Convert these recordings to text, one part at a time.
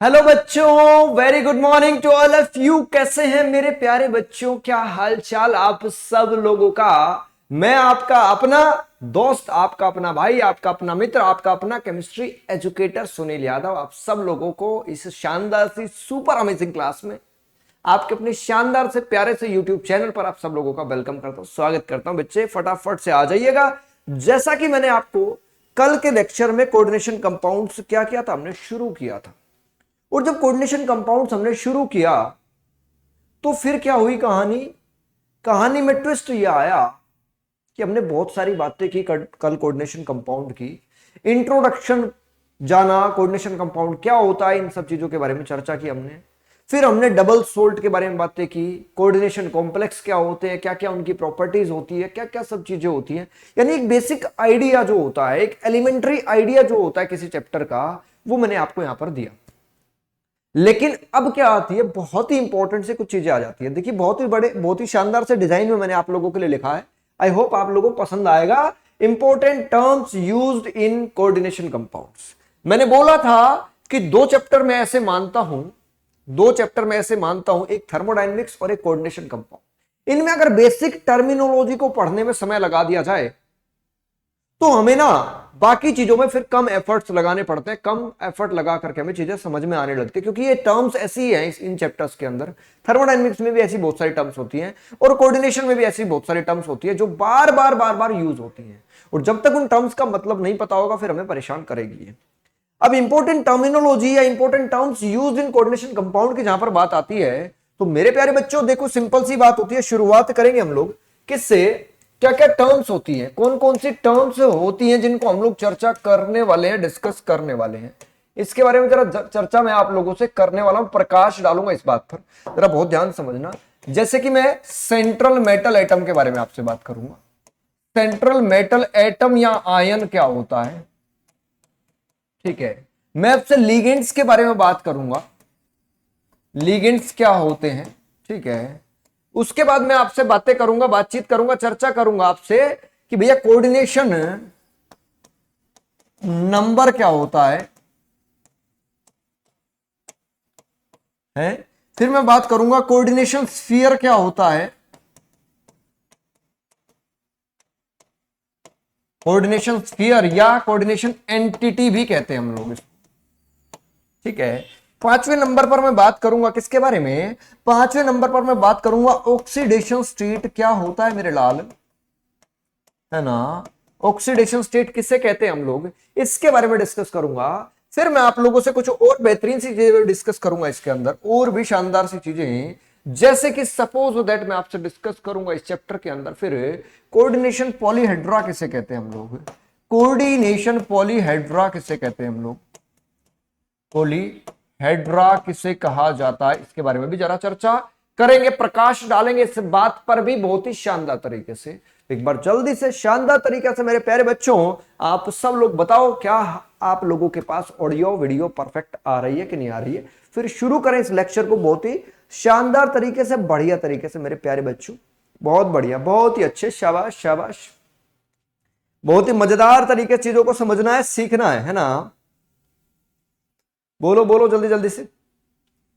Hello बच्चों, very good morning to all of you. कैसे हैं मेरे प्यारे बच्चों? क्या हाल चाल आप सब लोगों का? मैं आपका अपना दोस्त, आपका अपना भाई, आपका अपना मित्र, आपका अपना केमिस्ट्री एजुकेटर सुनील यादव, आप सब लोगों को इस शानदार सी सुपर अमेजिंग क्लास में आपके अपने शानदार से प्यारे से यूट्यूब चैनल पर आप सब लोगों का वेलकम करता हूं, स्वागत करता हूं। बच्चे फटाफट से आ जाइएगा। जैसा कि मैंने आपको कल के लेक्चर में कोऑर्डिनेशन कंपाउंड्स क्या किया था, हमने शुरू किया था। और जब कोऑर्डिनेशन कंपाउंड्स हमने शुरू किया तो फिर क्या हुई कहानी में ट्विस्ट ये आया कि हमने बहुत सारी बातें की कल कोऑर्डिनेशन कंपाउंड की। इंट्रोडक्शन जाना, कोऑर्डिनेशन कंपाउंड क्या होता है, इन सब चीजों के बारे में चर्चा की हमने। फिर हमने डबल सोल्ट के बारे में बातें की, कोऑर्डिनेशन कॉम्प्लेक्स क्या होते हैं, क्या क्या उनकी प्रॉपर्टीज होती है, क्या क्या सब चीजें होती हैं। यानी एक बेसिक आइडिया जो होता है, एक एलिमेंट्री आइडिया जो होता है किसी चैप्टर का, वो मैंने आपको यहां पर दिया। लेकिन अब क्या आती है, बहुत ही इंपॉर्टेंट से कुछ चीजें आ जाती है। देखिए, बहुत ही शानदार से डिजाइन में मैंने आप लोगों के लिए लिखा है। आई होप आप लोगों को पसंद आएगा। Important terms used in coordination compounds. मैंने बोला था कि दो चैप्टर में ऐसे मानता हूं, एक थर्मोडायनेमिक्स और एक कोऑर्डिनेशन कंपाउंड। इनमें अगर बेसिक टर्मिनोलॉजी को पढ़ने में समय लगा दिया जाए तो हमें ना बाकी चीजों में फिर कम एफर्ट्स लगाने पड़ते हैं। कम एफर्ट लगा करके हमें चीजें समझ में आने लगती है, क्योंकि ये टर्म्स ऐसी हैं इन चैप्टर्स के अंदर। थर्मोडायनेमिक्स में भी ऐसी बहुत सारी टर्म्स होती हैं और कोऑर्डिनेशन में भी ऐसी बहुत सारी टर्म्स होती है जो बार बार यूज होती हैं। और जब तक उन टर्म्स का मतलब नहीं पता होगा फिर हमें परेशान करेगी। अब इंपॉर्टेंट टर्मिनोलॉजी या important terms used in coordination compound की जहां पर बात आती है, तो मेरे प्यारे बच्चों देखो, सिंपल सी बात होती है। शुरुआत करेंगे हम लोग किससे? क्या क्या टर्म्स होती हैं, कौन कौन सी टर्म्स होती हैं जिनको हम लोग चर्चा करने वाले हैं, डिस्कस करने वाले हैं। इसके बारे में जरा चर्चा मैं आप लोगों से करने वाला हूं, प्रकाश डालूंगा इस बात पर। जरा बहुत ध्यान समझना। जैसे कि मैं सेंट्रल मेटल एटम के बारे में आपसे बात करूंगा। सेंट्रल मेटल एटम या आयन क्या होता है, ठीक है। मैं आपसे लिगेंड्स के बारे में बात करूंगा, लिगेंड्स क्या होते हैं, ठीक है। उसके बाद मैं आपसे बातें करूंगा, बातचीत करूंगा, चर्चा करूंगा आपसे कि भैया कोऑर्डिनेशन नंबर क्या होता है। फिर मैं बात करूंगा कोऑर्डिनेशन स्फीयर क्या होता है, कोऑर्डिनेशन स्फीयर या कोऑर्डिनेशन एंटिटी भी कहते हैं हम लोग इसको, ठीक है। पांचवें नंबर पर मैं बात करूंगा किसके बारे में? पांचवें नंबर पर मैं बात करूंगा ऑक्सीडेशन स्टेट क्या होता है मेरे लाल, है ना। ऑक्सीडेशन स्टेट किसे कहते हैं हम लोग, इसके बारे में डिस्कस करूंगा। फिर मैं आप लोगों से कुछ और बेहतरीन सी चीजें डिस्कस करूंगा इसके अंदर, और भी शानदार सी चीजें। जैसे कि सपोज दैट मैं आपसे डिस्कस करूंगा इस चैप्टर के अंदर फिर कोऑर्डिनेशन पॉलीहेड्रा किसे कहते हैं हम लोग, कोऑर्डिनेशन पॉलीहेड्रा किसे कहते हैं हम लोग, पॉलीहेड्रा किसे कहा जाता है, इसके बारे में भी जरा चर्चा करेंगे, प्रकाश डालेंगे इस बात पर भी बहुत ही शानदार तरीके से। एक बार जल्दी से शानदार तरीके से मेरे प्यारे बच्चों आप सब लोग बताओ, क्या आप लोगों के पास ऑडियो वीडियो परफेक्ट आ रही है कि नहीं आ रही है? फिर शुरू करें इस लेक्चर को बहुत ही शानदार तरीके से, बढ़िया तरीके से मेरे प्यारे बच्चों। बहुत बढ़िया, बहुत ही अच्छे, शाबाश शाबाश। बहुत ही मजेदार तरीके से चीजों को समझना है, सीखना है ना। बोलो बोलो जल्दी जल्दी से,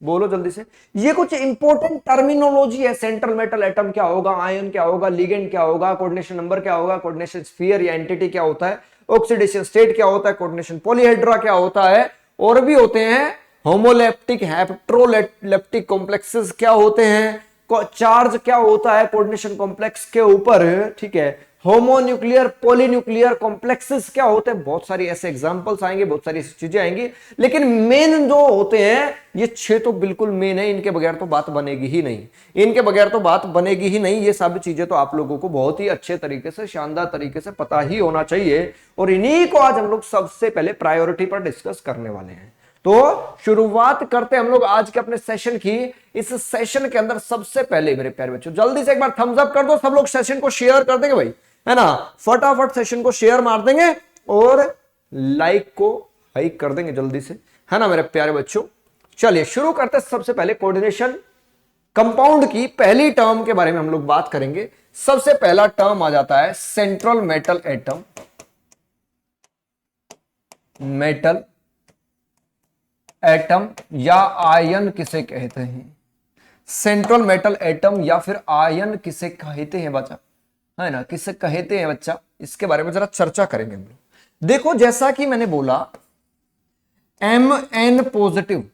बोलो जल्दी से। ये कुछ इंपॉर्टेंट टर्मिनोलॉजी है। सेंट्रल मेटल एटम क्या होगा, आयन क्या होगा, लिगेंड क्या होगा, कोऑर्डिनेशन नंबर क्या होगा, कोऑर्डिनेशन स्फीयर या एंटिटी क्या होता है, ऑक्सीडेशन स्टेट क्या होता है, कोऑर्डिनेशन पॉलीहेड्रा क्या होता है, और भी होते हैं होमोलेप्टिक हेप्ट्रोलेप्टिक कॉम्प्लेक्सेस क्या होते हैं, चार्ज क्या होता है कोऑर्डिनेशन कॉम्प्लेक्स के ऊपर, ठीक है। होमोन्यूक्लियर पॉलीन्यूक्लियर कॉम्प्लेक्सेस क्या होते हैं, बहुत सारी ऐसे एग्जांपल्स आएंगे, बहुत सारी ऐसी चीजें आएंगी। लेकिन मेन जो होते हैं ये 6 तो बिल्कुल मेन है, इनके बगैर तो बात बनेगी ही नहीं, इनके बगैर तो बात बनेगी ही नहीं। ये सब चीजें तो आप लोगों को बहुत ही अच्छे तरीके से, शानदार तरीके से पता ही होना चाहिए, और इन्हीं को आज हम लोग सबसे पहले प्रायोरिटी पर डिस्कस करने वाले हैं। तो शुरुआत करते हैं हम लोग आज के अपने सेशन की। इस सेशन के अंदर सबसे पहले मेरे प्यारे बच्चों जल्दी से एक बार थम्स अप कर दो, सब लोग सेशन को शेयर कर देंगे भाई, है ना। फटाफट सेशन को शेयर मार देंगे और लाइक को हाइक कर देंगे जल्दी से, है ना मेरे प्यारे बच्चों। चलिए शुरू करते हैं। सबसे पहले कोऑर्डिनेशन कंपाउंड की पहली टर्म के बारे में हम लोग बात करेंगे। सबसे पहला टर्म आ जाता है central metal atom, metal atom या आयन किसे कहते हैं? सेंट्रल मेटल एटम या फिर आयन किसे कहते हैं बच्चा, है ना, किसे कहते हैं बच्चा, इसके बारे में जरा चर्चा करेंगे हम लोग। देखो जैसा कि मैंने बोला Mn पॉजिटिव,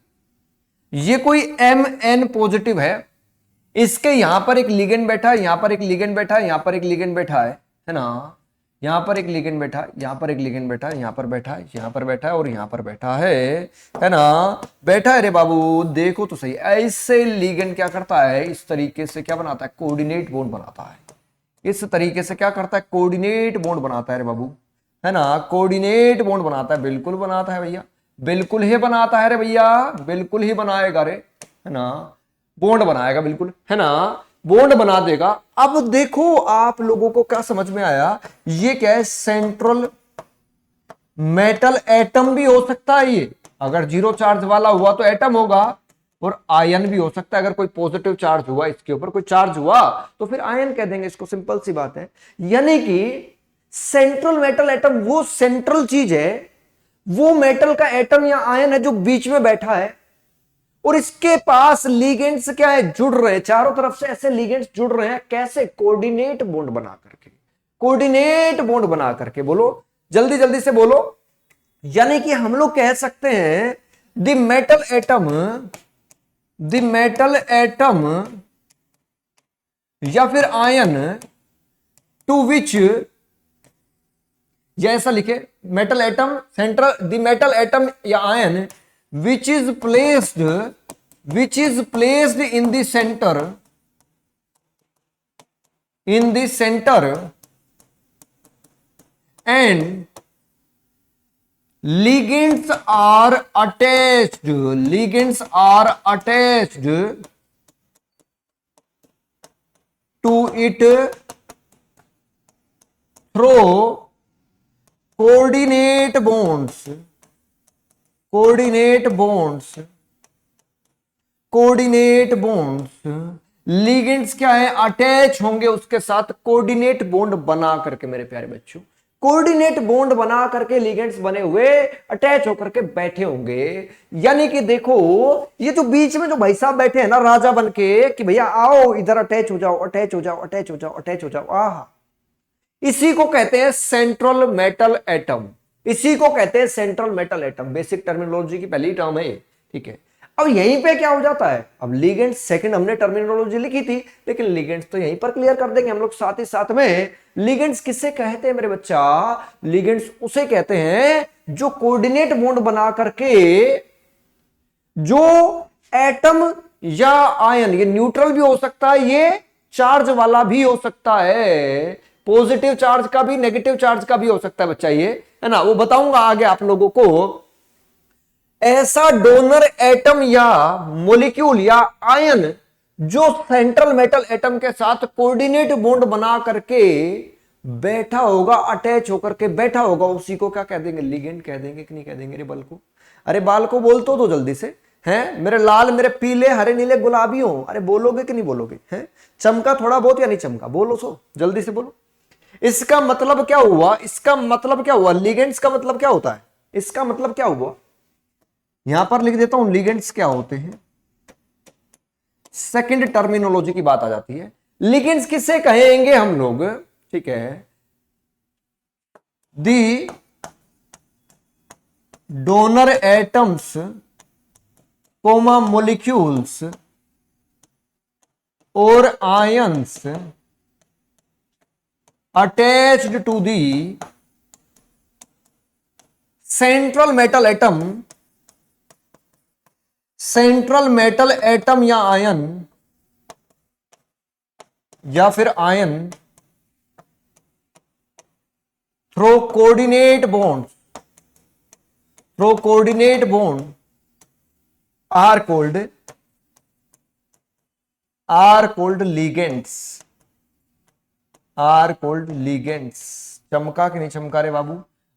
ये कोई Mn पॉजिटिव है, इसके यहां पर एक लिगेंड बैठा है, यहां पर एक लिगेंड बैठा है, यहां पर एक लिगेंड बैठा है ना, यहां पर एक लिगेंड बैठा है, यहां पर एक लिगेंड बैठा है, यहां पर बैठा है, यहां पर बैठा है और यहां पर बैठा है ना, बैठा है रे बाबू, देखो तो सही। ऐसे लिगेंड क्या करता है, इस तरीके से क्या बनाता है, कोऑर्डिनेट बॉन्ड बनाता है। इस तरीके से क्या करता है, कोऑर्डिनेट बॉन्ड बनाता है रे बाबू, है ना, कोऑर्डिनेट बॉन्ड बनाता है, बिल्कुल बनाता है भैया, बिल्कुल ही बनाता है रे भैया, बिल्कुल ही बनाएगा रे, है ना, बॉन्ड बनाएगा बिल्कुल, है ना, बॉन्ड बना देगा। अब देखो आप लोगों को क्या समझ में आया, ये क्या है, सेंट्रल मेटल एटम भी हो सकता है ये, अगर जीरो चार्ज वाला हुआ तो एटम होगा, और आयन भी हो सकता है, अगर कोई पॉजिटिव चार्ज हुआ, इसके ऊपर कोई चार्ज हुआ तो फिर आयन कह देंगे इसको, सिंपल सी बात है। यानी कि सेंट्रल मेटल एटम वो सेंट्रल चीज है, वो मेटल का एटम या आयन है जो बीच में बैठा है, और इसके पास लिगेंड्स क्या है, जुड़ रहे हैं, चारों तरफ से ऐसे लिगेंड्स जुड़ रहे हैं, कैसे, कोऑर्डिनेट बॉन्ड बना करके, कोऑर्डिनेट बॉन्ड बना करके, बोलो जल्दी जल्दी से बोलो। यानी कि हम लोग कह सकते हैं द मेटल एटम या फिर आयन टू विच, या ऐसा लिखे, metal atom central, the metal atom या ion which is placed in the center and ligands are attached to it through coordinate bonds, ligands क्या है, अटैच होंगे उसके साथ कोऑर्डिनेट बॉन्ड बना करके, मेरे प्यारे बच्चों, कोऑर्डिनेट बॉन्ड बना करके लिगेंड्स बने हुए अटैच होकर के बैठे होंगे। यानी कि देखो ये जो बीच में जो भाई साहब बैठे हैं ना राजा बन के, कि भैया आओ इधर अटैच हो जाओ, अटैच हो जाओ, अटैच हो जाओ, अटैच हो जाओ, आहा, इसी को कहते हैं सेंट्रल मेटल एटम, इसी को कहते हैं central metal atom. Basic terminology की पहली टर्म है ये, ठीक है। अब यहीं पे क्या हो जाता है, अब लिगेंड्स सेकंड हमने टर्मिनोलॉजी लिखी थी, लेकिन लिगेंड्स तो यहीं पर क्लियर कर देंगे हम लोग साथ ही साथ में। लिगेंड्स किससे कहते हैं मेरे बच्चा, लिगेंड्स उसे कहते हैं जो कोऑर्डिनेट बॉन्ड बना करके, जो एटम या आयन, ये न्यूट्रल भी हो सकता है, ये चार्ज वाला भी हो सकता है, पॉजिटिव चार्ज का भी, नेगेटिव चार्ज का भी हो सकता है बच्चा, ये है ना, वो बताऊंगा आगे आप लोगों को। ऐसा डोनर एटम या मॉलिक्यूल या आयन जो सेंट्रल मेटल एटम के साथ कोऑर्डिनेट बॉन्ड बना करके बैठा होगा, अटैच होकर के बैठा होगा, उसी को क्या कह देंगे, लिगेंड कह देंगे कि नहीं कह देंगे रे बाल को? अरे बाल को बोल तो दो जल्दी से, हैं मेरे लाल, मेरे पीले, हरे, नीले, गुलाबी हो, अरे बोलोगे कि नहीं बोलोगे, हैं चमका थोड़ा बहुत या नहीं चमका, बोलो सो जल्दी से बोलो। इसका मतलब क्या हुआ, इसका मतलब क्या हुआ, लिगेंड्स का मतलब क्या होता है, इसका मतलब क्या हुआ, यहां पर लिख देता हूं लिगेंड्स क्या होते हैं। सेकंड टर्मिनोलॉजी की बात आ जाती है, लिगेंड्स किसे कहेंगे हम लोग, ठीक है, दी डोनर एटम्स कोमा मोलिक्यूल्स और ions attached to the central metal atom या आयन या फिर ion through coordinate bonds are called ligands। चमका कि नहीं चमका रे बाबू,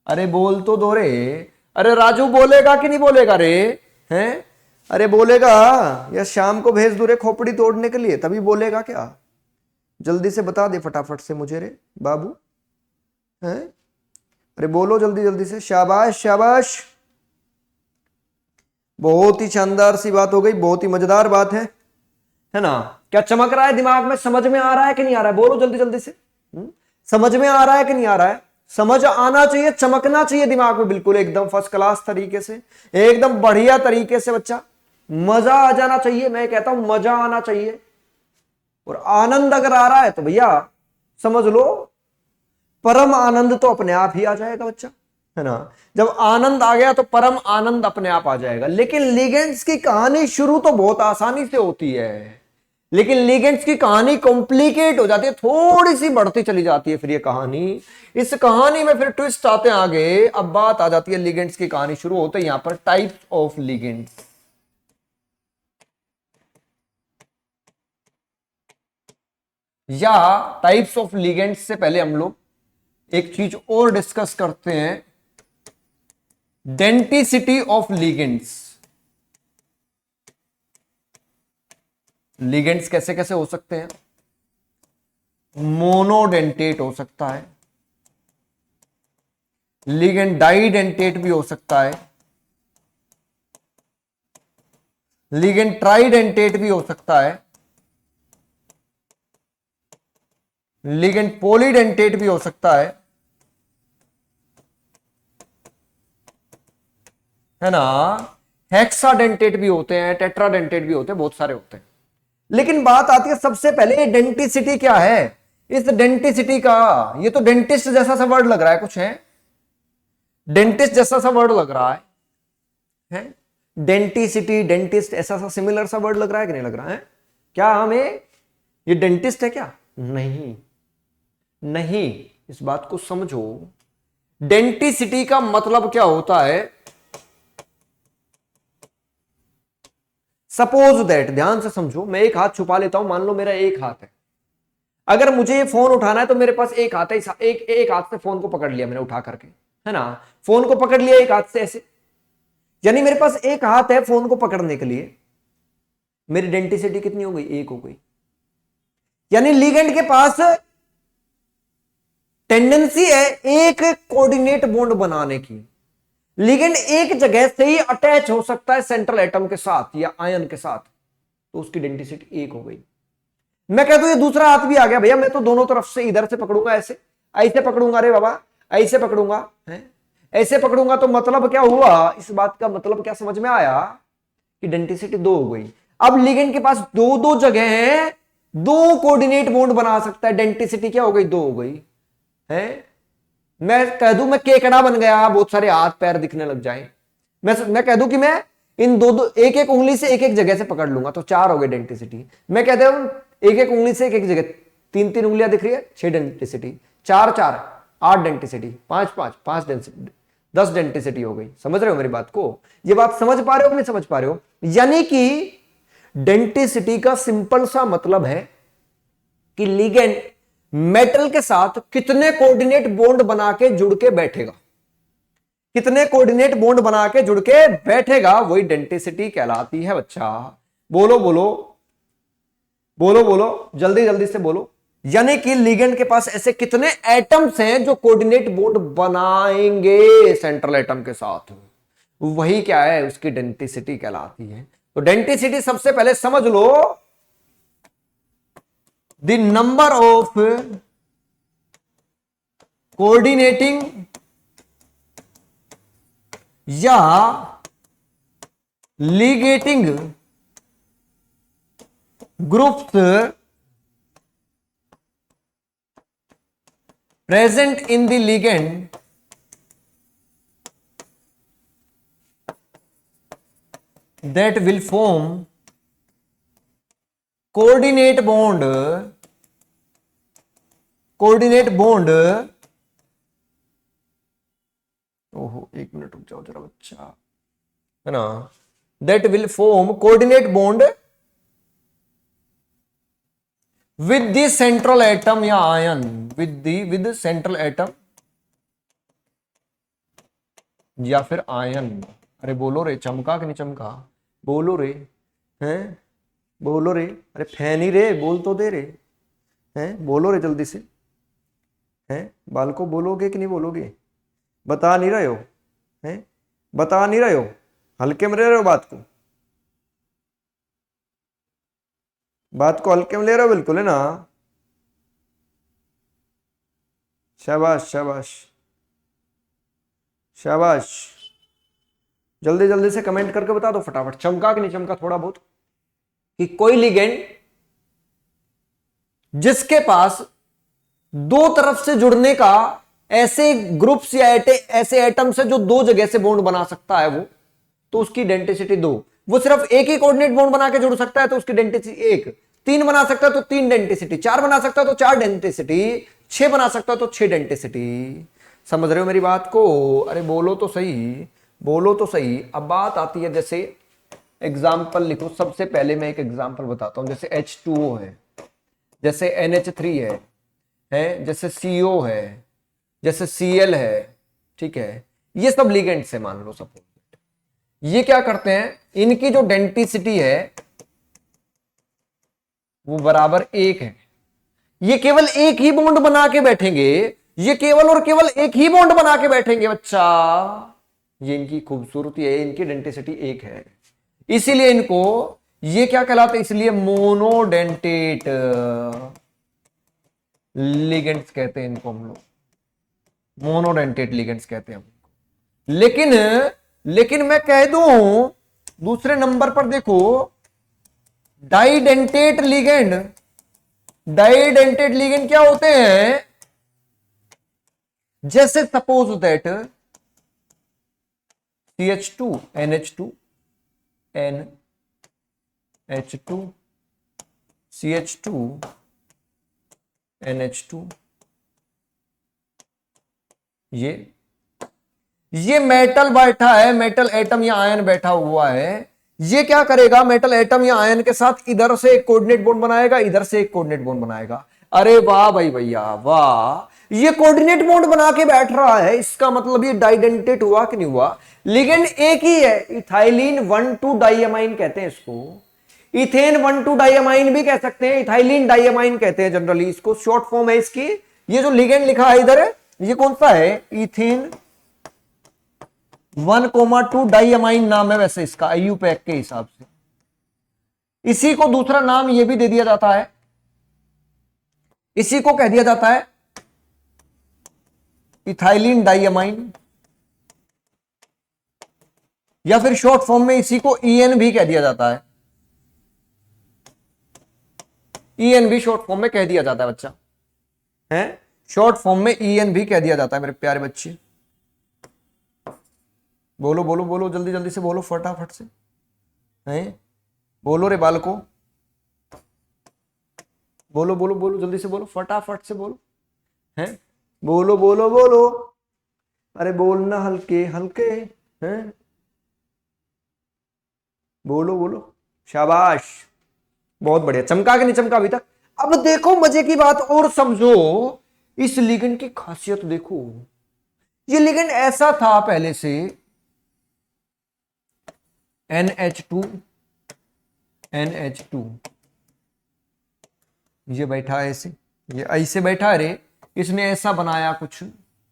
अरे बोल तो दो रे, अरे राजू बोलेगा कि नहीं बोलेगा रे, हैं अरे बोलेगा या शाम को भेज दो रे खोपड़ी तोड़ने के लिए, तभी बोलेगा क्या, जल्दी से बता दे फटाफट से मुझे रे बाबू, हैं अरे बोलो जल्दी जल्दी से, शाबाश शाबाश। बहुत ही शानदार सी बात हो गई, बहुत ही मजेदार बात है ना। क्या चमक रहा है दिमाग में? समझ में आ रहा है कि नहीं आ रहा है? बोलो जल्दी जल्दी से। समझ में आ रहा है कि नहीं आ रहा है? समझ आना चाहिए, चमकना चाहिए दिमाग में, बिल्कुल एकदम फर्स्ट क्लास तरीके से, एकदम बढ़िया तरीके से बच्चा, मजा आ जाना चाहिए। मैं कहता हूं मजा आना चाहिए, और आनंद अगर आ रहा है तो भैया समझ लो परम आनंद तो अपने आप ही आ जाएगा बच्चा, है ना। जब आनंद आ गया तो परम आनंद अपने आप आ जाएगा। लेकिन लिगेंड्स की कहानी शुरू तो बहुत आसानी से होती है, लेकिन लिगेंड्स की कहानी कॉम्प्लिकेट हो जाती है, थोड़ी सी बढ़ती चली जाती है फिर ये कहानी। इस कहानी में फिर ट्विस्ट आते हैं आगे। अब बात आ जाती है लिगेंड्स की कहानी शुरू होते हैं यहां पर टाइप्स ऑफ लिगेंड्स। या टाइप्स ऑफ लिगेंड्स से पहले हम लोग एक चीज और डिस्कस करते हैं, डेंटिसिटी ऑफ लिगेंड्स। लिगेंड्स कैसे कैसे हो सकते हैं? मोनोडेंटेट हो सकता है, लिगेंड डाइडेंटेट भी हो सकता है, लिगेंड ट्राइडेंटेट भी हो सकता है, लिगेंड पॉलीडेंटेट भी हो सकता है ना। हेक्साडेंटेट भी होते हैं, टेट्राडेंटेट भी होते हैं, बहुत सारे होते हैं। लेकिन बात आती है सबसे पहले डेंटिसिटी क्या है। इस डेंटिसिटी का, ये तो डेंटिस्ट जैसा सा वर्ड लग रहा है, कुछ है डेंटिस्ट जैसा सा वर्ड लग रहा है? डेंटिसिटी, डेंटिस्ट, ऐसा सा सिमिलर सा वर्ड लग रहा है कि नहीं लग रहा है? क्या हमें ये डेंटिस्ट है क्या? नहीं नहीं, इस बात को समझो। डेंटिसिटी का मतलब क्या होता है? सपोज दैट, ध्यान से समझो, मैं एक हाथ छुपा लेता हूं, मान लो मेरा एक हाथ है, अगर मुझे ये फोन उठाना है तो मेरे पास एक हाथ है, एक हाथ से फोन को पकड़ लिया मैंने उठा करके, है ना। फोन को पकड़ लिया एक हाथ से ऐसे, यानी मेरे पास एक हाथ है फोन को पकड़ने के लिए। मेरी डेंटिसिटी कितनी हो गई? एक हो गई। यानी लिगेंड के पास टेंडेंसी है एक कोऑर्डिनेट बॉन्ड बनाने की। लिगेंड एक जगह से ही अटैच हो सकता है सेंट्रल एटम के साथ या आयन के साथ, तो उसकी डेंटिसिटी एक हो गई। मैं कह दूं ये दूसरा हाथ भी आ गया भैया, मैं तो दोनों तरफ से इधर से पकड़ूंगा, ऐसे ऐसे पकड़ूंगा, अरे बाबा ऐसे पकड़ूंगा, है ऐसे पकड़ूंगा, तो मतलब क्या हुआ? इस बात का मतलब क्या समझ में आया कि डेंटिसिटी दो हो गई। अब लिगेंड के पास दो दो जगह है, दो कोऑर्डिनेट बॉन्ड बना सकता है, डेंटिसिटी क्या हो गई? दो हो गई है। मैं कह दूं मैं केकड़ा बन गया, बहुत सारे हाथ पैर दिखने लग जाए, मैं कह दूं कि मैं इन दो दो एक एक उंगली से एक एक जगह से पकड़ लूंगा, तो चार हो गए डेंटिसिटी। मैं कहता हूं एक एक उंगली से एक एक जगह, तीन तीन उंगलियां दिख रही है, 6 डेंटिसिटी, चार चार 8 डेंटिसिटी, 5 5 5 डेंसिटी, 10 डेंटिसिटी हो गई। समझ रहे हो मेरी बात को? ये बात समझ पा रहे हो कि नहीं समझ पा रहे हो? यानी कि डेंटिसिटी का सिंपल सा मतलब है कि लिगेंड मेटल के साथ कितने कोऑर्डिनेट बॉन्ड बना के जुड़ के बैठेगा, कितने कोऑर्डिनेट बॉन्ड बना के जुड़ के बैठेगा, वही डेंटिसिटी कहलाती है बच्चा। बोलो बोलो बोलो बोलो, जल्दी जल्दी से बोलो। यानी कि लिगेंड के पास ऐसे कितने एटम्स हैं जो कोऑर्डिनेट बॉन्ड बनाएंगे सेंट्रल एटम के साथ, वही क्या है? उसकी डेंटिसिटी कहलाती है। तो डेंटिसिटी सबसे पहले समझ लो, द नंबर ऑफ कोऑर्डिनेटिंग या ligating groups present in the ligand that will form coordinate bond ओहो एक मिनट रुक जाओ जरा बच्चा, है ना। that will form coordinate bond with the central atom या आयन, with central atom या फिर आयन। अरे बोलो रे, चमका कि नहीं चमका? बोलो रे, हैं बोलो रे, अरे फैनी रे, बोल तो दे रे, हैं बोलो रे जल्दी से, हैं बालको बोलोगे कि नहीं बोलोगे? बता नहीं रहे हो, हैं बता नहीं रहे हो? हल्के में ले रहे हो बात को, बात को हल्के में ले रहे हो बिल्कुल, है ना? शाबाश शाबाश शाबाश। जल्दी जल्दी से कमेंट करके बता दो फटाफट, चमका कि नहीं चमका थोड़ा बहुत, कि कोई लिगेंड जिसके पास दो तरफ से जुड़ने का ऐसे ग्रुप्स या ऐसे एटम्स है जो दो जगह से बॉन्ड बना सकता है वो, तो उसकी डेंसिटी 2। वो सिर्फ एक ही कोऑर्डिनेट बॉन्ड बना के जुड़ सकता है तो उसकी डेंसिटी 1। 3 बना सकता है तो 3 डेंसिटी, 4 बना सकता है तो 4 डेंसिटी, 6 बना सकता है तो 6 डेंसिटी। समझ रहे हो मेरी बात को? अरे बोलो तो सही, बोलो तो सही। अब बात आती है, जैसे एग्जाम्पल लिखो। सबसे पहले मैं एक एग्जाम्पल बताता हूं, जैसे H2O है, जैसे NH3 है, जैसे CO है, जैसे Cl है, ठीक है? ये सब लिगेंड्स है मान लो सपोज। ये क्या करते हैं, इनकी जो डेंसिटी है वो बराबर 1 है। ये केवल एक ही बॉन्ड बना के बैठेंगे, ये केवल और केवल एक ही बॉन्ड बना के बैठेंगे बच्चा। ये इनकी खूबसूरती है, इनकी डेंसिटी 1 है, इसीलिए इनको ये क्या कहलाते हैं, इसलिए मोनोडेंटेट लिगेंड्स कहते हैं इनको हम लोग, मोनोडेंटेट लिगेंड्स कहते हैं हम। लेकिन मैं कह दूं दूसरे नंबर पर देखो, डाइडेंटेट लिगेंड। डाइडेंटेट लिगेंड क्या होते हैं, जैसे suppose that CH2 NH2 NH2 CH2 NH2, ये मेटल बैठा है, मेटल एटम या आयन बैठा हुआ है। ये क्या करेगा, मेटल एटम या आयन के साथ इधर से एक कोऑर्डिनेट बॉन्ड बनाएगा, इधर से एक कोऑर्डिनेट बॉन्ड बनाएगा। अरे वाह भाई भैया वाह, ये कोऑर्डिनेट बॉन्ड बना के बैठ रहा है, इसका मतलब ये डाइडेंटेट हुआ कि नहीं हुआ? लिगेंड एक ही है, इथाइलिन 1,2 डाइअमाइन कहते हैं इसको। इथेन 1,2 डाइअमाइन भी कह सकते हैं, इथाइलिन डाइअमाइन कहते हैं जनरली इसको, शॉर्ट फॉर्म है इसकी। ये जो लिगेंड लिखा है इधर, ये कौन सा है, इथेन 1,2 डाइअमाइन नाम है वैसे इसका IUPAC के हिसाब से। इसी को दूसरा नाम ये भी दे दिया जाता है, इसी को कह दिया जाता है इथाइलिन डाइअमाइन, या फिर शॉर्ट फॉर्म में इसी को EN भी कह दिया जाता है। EN भी शॉर्ट फॉर्म में कह दिया जाता है बच्चा, है शॉर्ट फॉर्म में EN भी कह दिया जाता है मेरे प्यारे बच्चे। बोलो बोलो बोलो, जल्दी जल्दी से बोलो फटाफट से, हैं बोलो रे बालको, बोलो बोलो बोलो, जल्दी से बोलो फटाफट से बोलो, हैं बोलो बोलो बोलो, अरे बोलना हल्के हल्के, हैं बोलो बोलो, शाबाश, बहुत बढ़िया। चमका के नहीं चमका अभी तक? अब देखो मजे की बात और समझो, इस लिगेंड की खासियत देखो। ये लिगेंड ऐसा था पहले से, NH2 NH2, ये बैठा है ऐसे, ये ऐसे बैठा है रे, इसने ऐसा बनाया कुछ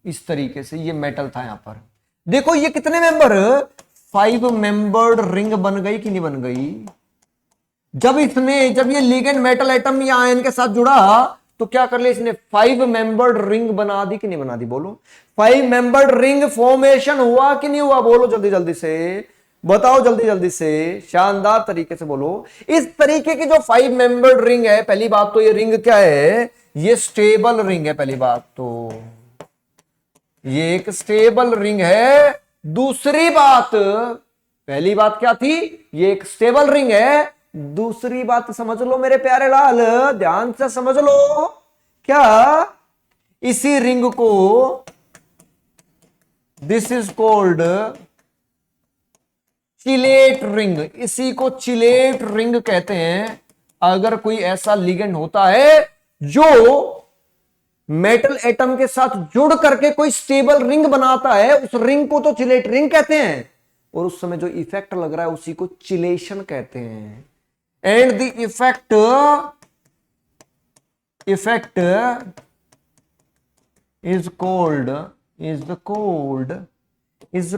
इस तरीके से, ये मेटल था यहां पर। देखो ये कितने मेंबर, 5 मेंबर्ड रिंग बन गई कि नहीं बन गई? जब ये लिगेंड मेटल एटम या आयन के साथ जुड़ा तो क्या कर लिया इसने, 5 मेंबर्ड रिंग बना दी कि नहीं बना दी? बोलो 5 मेंबर्ड रिंग फॉर्मेशन हुआ कि नहीं हुआ? बोलो जल्दी जल्दी से बताओ, जल्दी जल्दी से, शानदार तरीके से बोलो। इस तरीके की जो 5 मेंबर्ड रिंग है, पहली बात तो ये रिंग क्या है, ये स्टेबल रिंग है। पहली बात तो ये एक स्टेबल रिंग है। दूसरी बात, पहली बात क्या थी, ये एक स्टेबल रिंग है। दूसरी बात समझ लो मेरे प्यारे लाल, ध्यान से समझ लो, क्या इसी रिंग को, this is called chelate ring, इसी को चिलेट रिंग कहते हैं। अगर कोई ऐसा लिगेंड होता है जो मेटल एटम के साथ जुड़ करके कोई स्टेबल रिंग बनाता है, उस रिंग को तो चिलेट रिंग कहते हैं, और उस समय जो इफेक्ट लग रहा है उसी को चिलेशन कहते हैं। And the effect is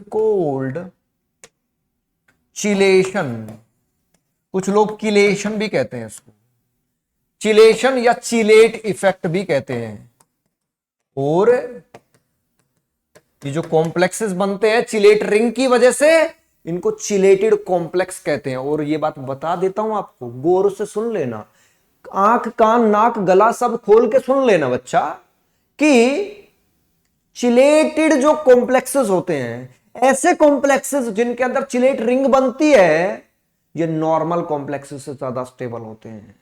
called chelation, कुछ लोग किलेशन भी कहते हैं इसको, चिलेशन या चिलेट इफेक्ट भी कहते हैं। और ये जो कॉम्प्लेक्सेस बनते हैं चिलेट रिंग की वजह से, इनको चिलेटेड कॉम्प्लेक्स कहते हैं। और ये बात बता देता हूं आपको, गौर से सुन लेना, आंख कान नाक गला सब खोल के सुन लेना बच्चा, कि चिलेटेड जो कॉम्प्लेक्सेस होते हैं, ऐसे कॉम्प्लेक्सेस जिनके अंदर चिलेट रिंग बनती है, ये नॉर्मल कॉम्प्लेक्सेस से ज्यादा स्टेबल होते हैं।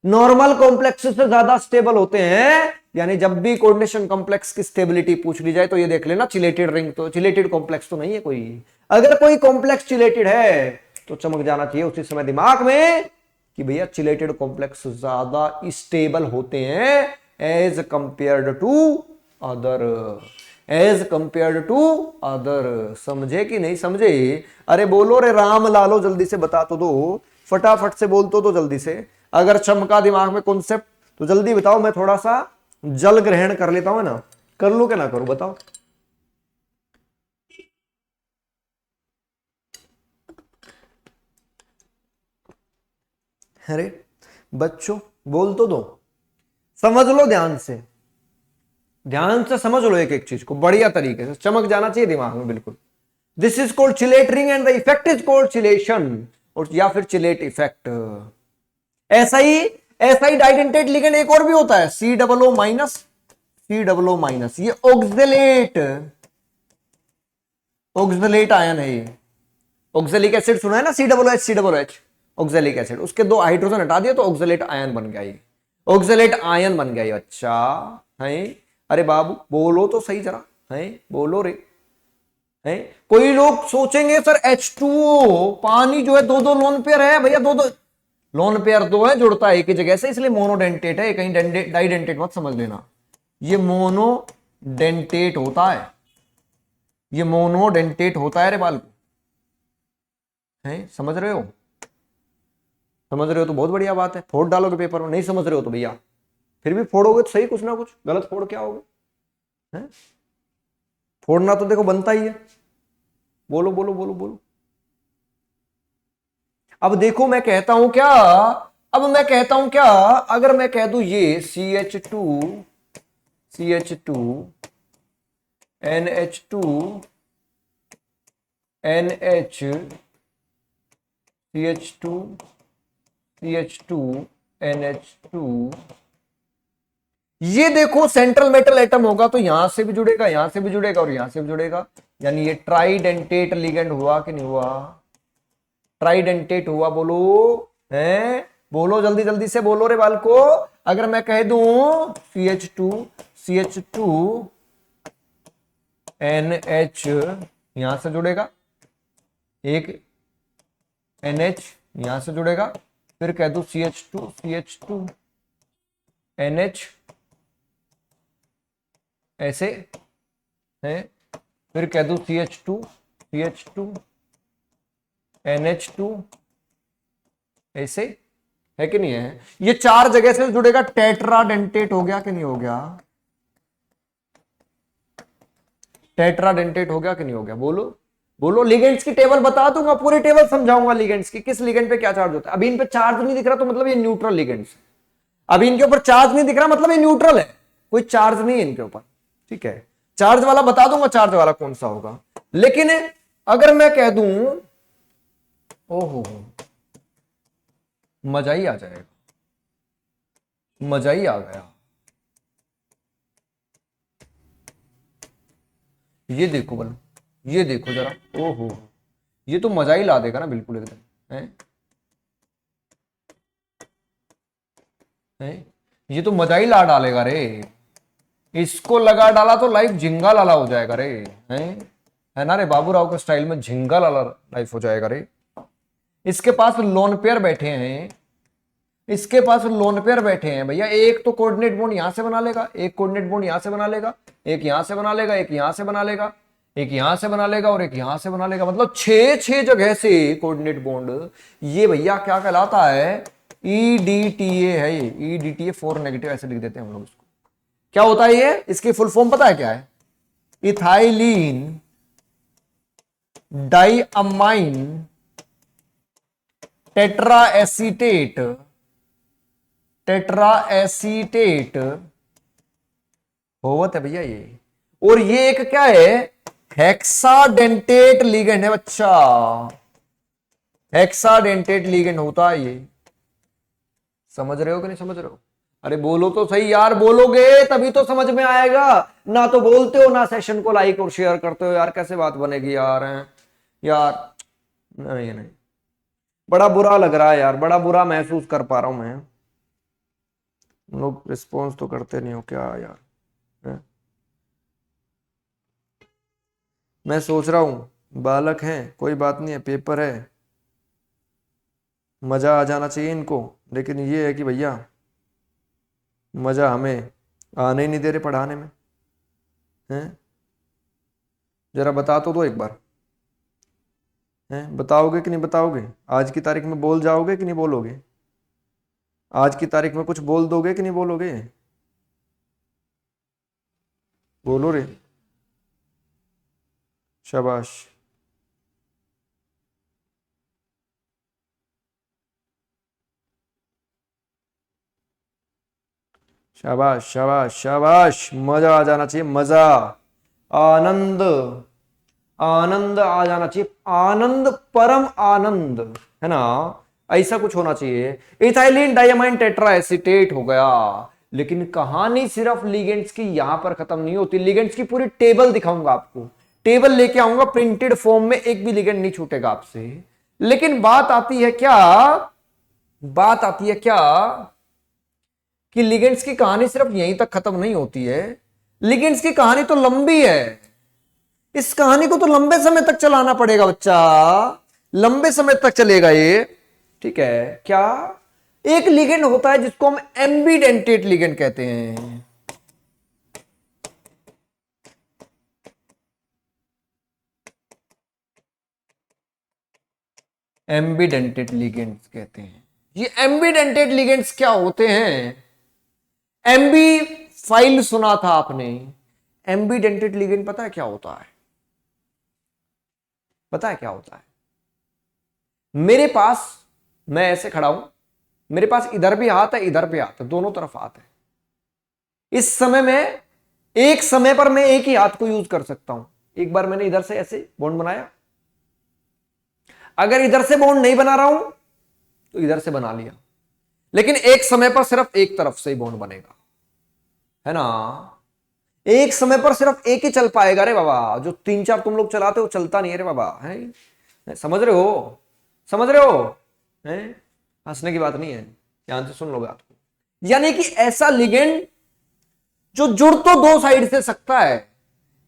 नॉर्मल कॉम्प्लेक्सेस से ज्यादा स्टेबल होते हैं, यानी जब भी कोऑर्डिनेशन कॉम्प्लेक्स की स्टेबिलिटी पूछ ली जाए तो ये देख लेना चिलेटेड रिंग, तो चिलेटेड कॉम्प्लेक्स तो नहीं है कोई। अगर कोई कॉम्प्लेक्स चिलेटेड है तो चमक जाना चाहिए उसी समय दिमाग में कि भैया चिलेटेड कॉम्प्लेक्स ज्यादा स्टेबल होते हैं as compared to other, as compared to other. समझे कि नहीं समझे? अरे बोलो रे राम लालो, जल्दी से बता तो दो, फटाफट से बोल तो दो जल्दी से। अगर चमका दिमाग में कॉन्सेप्ट तो जल्दी बताओ, मैं थोड़ा सा जल ग्रहण कर लेता हूं ना, कर लूं क्या ना करूं बताओ। अरे बच्चों बोल तो दो, समझ लो ध्यान से, ध्यान से समझ लो एक एक चीज को बढ़िया तरीके से, चमक जाना चाहिए दिमाग में बिल्कुल। This is called chelating and the effect is called chelation, और या फिर चिलेट इफेक्ट। ऐसा ही डाइडेंटेट लिगेंड एक और भी होता है, COO माइनस, COO माइनस, ये ऑक्सलेट आयन है। ये ऑक्सैलिक एसिड सुना है ना, COOH, ऑक्सैलिक एसिड, उसके 2 हाइड्रोजन हटा दिए तो ऑक्सलेट आयन बन गया, ये ऑक्सलेट आयन बन गया। अच्छा है, अरे बाबू बोलो तो सही जरा, है बोलो रे। है कोई लोग सोचेंगे सर H2O पानी जो है 2-2 लोन पेयर है, भैया 2-2 लोन पेयर 2 है, जुड़ता है एक ही जगह से, इसलिए मोनोडेंटेट है, कहीं डाइडेंटेट मत समझ लेना। ये मोनोडेंटेट होता है, ये मोनोडेंटेट होता है रे बाल को, है समझ रहे हो? समझ रहे हो तो बहुत बढ़िया बात है, फोड़ डालोगे पेपर में। नहीं समझ रहे हो तो भैया फिर भी फोड़ोगे तो सही, कुछ ना कुछ गलत फोड़ क्या होगा, है फोड़ना तो देखो बनता ही है। बोलो बोलो बोलो बोलो। अब देखो मैं कहता हूं क्या, अब मैं कहता हूं क्या, अगर मैं कह दूं ये CH2 NH2 NH CH2 NH2, ये देखो सेंट्रल मेटल एटम होगा तो यहां से भी जुड़ेगा, यहां से भी जुड़ेगा और यहां से भी जुड़ेगा, यानी ये ट्राइडेंटेट लिगेंड हुआ कि नहीं हुआ? ट्राइडेंटेट हुआ, बोलो है, बोलो जल्दी जल्दी से बोलो रे बाल को। अगर मैं कह दूं CH2 NH, यहां से जुड़ेगा, एक NH यहां से जुड़ेगा, फिर कह दूं CH2 NH ऐसे है, फिर कह दूं CH2 NH2 ऐसे, है कि नहीं है? ये 4 जगह से जुड़ेगा, टेट्राडेंटेट हो गया कि नहीं हो गया? टेट्राडेंटेट हो गया कि नहीं हो गया? बोलो बोलो। लिगेंड्स की टेबल बता दूंगा, पूरी टेबल समझाऊंगा लिगेंड्स की, किस लिगेंड पे क्या चार्ज होता है। अभी इन पे चार्ज नहीं दिख रहा तो मतलब ये न्यूट्रल लिगेंड्स है। अभी इनके ऊपर चार्ज नहीं दिख रहा मतलब ये न्यूट्रल है, कोई चार्ज नहीं है इनके ऊपर, ठीक है। चार्ज वाला बता दूंगा, चार्ज वाला कौन सा होगा। लेकिन अगर मैं कह दूं, ओहो मजा ही आ जाएगा, मजा ही आ गया। ये देखो बोलो, ये देखो जरा, ओहो ये तो मजा ही ला देगा ना बिल्कुल एकदम, है ये तो मजा ही ला डालेगा रे। इसको लगा डाला तो लाइफ झिंगा लाला हो जाएगा रे, है ना रे, बाबू राव के स्टाइल में झिंगा लाला लाइफ हो जाएगा रे। इसके पास लोन पेयर बैठे हैं, इसके पास लोन पेयर बैठे हैं भैया, एक तो कोऑर्डिनेट बॉन्ड यहां से बना लेगा, एक कोऑर्डिनेट बॉन्ड यहां से बना लेगा, एक यहां से बना लेगा, एक यहां से बना लेगा, एक यहां से बना लेगा और एक यहां से बना लेगा, मतलब 6 जगह से कोऑर्डिनेट बॉन्ड। ये भैया क्या कहलाता है? EDTA है ये, EDTA 4 नेगेटिव ऐसे लिख देते हैं हम लोग इसको। क्या होता है ये? इसकी फुल फॉर्म पता है क्या है? Ethylene diamine tetra acetate, tetra acetate होवत है भैया ये। और ये एक क्या है, हेक्साडेंटेट लिगेंड है बच्चा, हेक्साडेंटेट लिगेंड होता है ये। समझ रहे हो कि नहीं समझ रहे हो? अरे बोलो तो सही यार, बोलोगे तभी तो समझ में आएगा। ना तो बोलते हो, ना सेशन को लाइक और शेयर करते हो यार, कैसे बात बनेगी यार? यार नहीं नहीं, बड़ा बुरा लग रहा है यार, बड़ा बुरा महसूस कर पा रहा हूं मैं। लोग रिस्पॉन्स तो करते नहीं हो क्या यार? है? मैं सोच रहा हूं बालक हैं, कोई बात नहीं है, पेपर है, मजा आ जाना चाहिए इनको, लेकिन ये है कि भैया मजा हमें आने ही नहीं दे रहे पढ़ाने में। हैं? जरा बता तो दो एक बार, हैं? बताओगे कि नहीं बताओगे? आज की तारीख में बोल जाओगे कि नहीं बोलोगे? आज की तारीख में कुछ बोल दोगे कि नहीं बोलोगे? बोलो रे, शाबाश। शाबाश शाबाश शाबाश, मजा आ जाना चाहिए, मजा, आनंद, आनंद आ जाना चाहिए, आनंद, परम आनंद, है ना? ऐसा कुछ होना चाहिए। इथाइलिन डायमाइन टेट्रा एसीटेट हो गया। लेकिन कहानी सिर्फ लिगेंड्स की यहां पर खत्म नहीं होती, लिगेंड्स की पूरी टेबल दिखाऊंगा आपको, टेबल लेके आऊंगा प्रिंटेड फॉर्म में, एक भी लिगेंड नहीं छूटेगा आपसे। लेकिन बात आती है क्या, बात आती है क्या कि लिगेंड्स की कहानी सिर्फ यहीं तक खत्म नहीं होती है, लिगेंड्स की कहानी तो लंबी है। इस कहानी को तो लंबे समय तक चलाना पड़ेगा बच्चा, लंबे समय तक चलेगा ये। ठीक है क्या? एक लिगेंड होता है जिसको हम एम्बीडेंटेट लिगेंड कहते हैं, एम्बीडेंटेट लिगेंड्स कहते हैं। ये एम्बीडेंटेट लिगेंड्स क्या होते हैं? एम्बी फाइल सुना था आपने? एम्बीडेंटेट लिगेंड पता है क्या होता है? पता है क्या होता है? मेरे पास, मैं ऐसे खड़ा हूं, मेरे पास इधर भी हाथ है, इधर भी हाथ है, दोनों तरफ हाथ है। इस समय में, एक समय पर मैं एक ही हाथ को यूज कर सकता हूं। एक बार मैंने इधर से ऐसे बॉन्ड बनाया, अगर इधर से बॉन्ड नहीं बना रहा हूं तो इधर से बना लिया, लेकिन एक समय पर सिर्फ एक तरफ से ही बॉन्ड बनेगा, है ना? एक समय पर सिर्फ एक ही चल पाएगा रे बाबा, जो तीन चार तुम लोग चलाते हो चलता नहीं है रे बाबा, है? समझ रहे हो? समझ रहे हो? हैं? हंसने की बात नहीं है, ध्यान से सुन लो बात को। यानी कि ऐसा लिगेंड जो जुड़ तो दो साइड से सकता है,